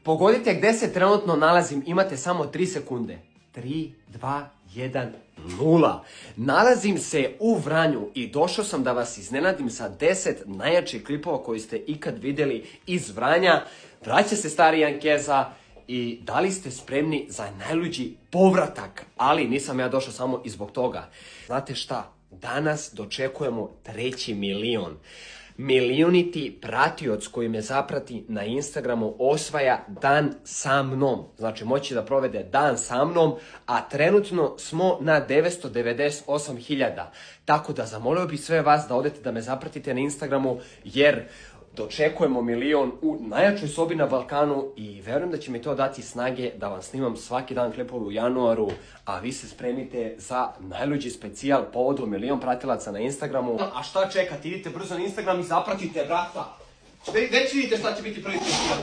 Pogodite gde se trenutno nalazim, imate samo 3 sekunde. 3, 2, 1, 0. Nalazim se u Vranju i došao sam da vas iznenadim sa 10 najjačih klipova koji ste ikad vidjeli iz Vranja. Vraća se stari Jankeza i da li ste spremni za najluđi povratak? Ali nisam ja došao samo i zbog toga. Znate šta? Danas dočekujemo 3. milion. Milioniti pratioc koji me zaprati na Instagramu osvaja dan sa mnom. Znači moći da provede dan sa mnom, a trenutno smo na 998.000. Tako da zamolio bih sve vas da odete da me zapratite na Instagramu, jer dočekujemo milion u najjačoj sobi na Balkanu i verujem da će mi to dati snage da vam snimam svaki dan klipove u januaru, a vi se spremite za najluđi specijal povodom milion pratilaca na Instagramu. A šta čekate, idite brzo na Instagram i zapratite, brata. Već vidite šta će biti prvi specijal.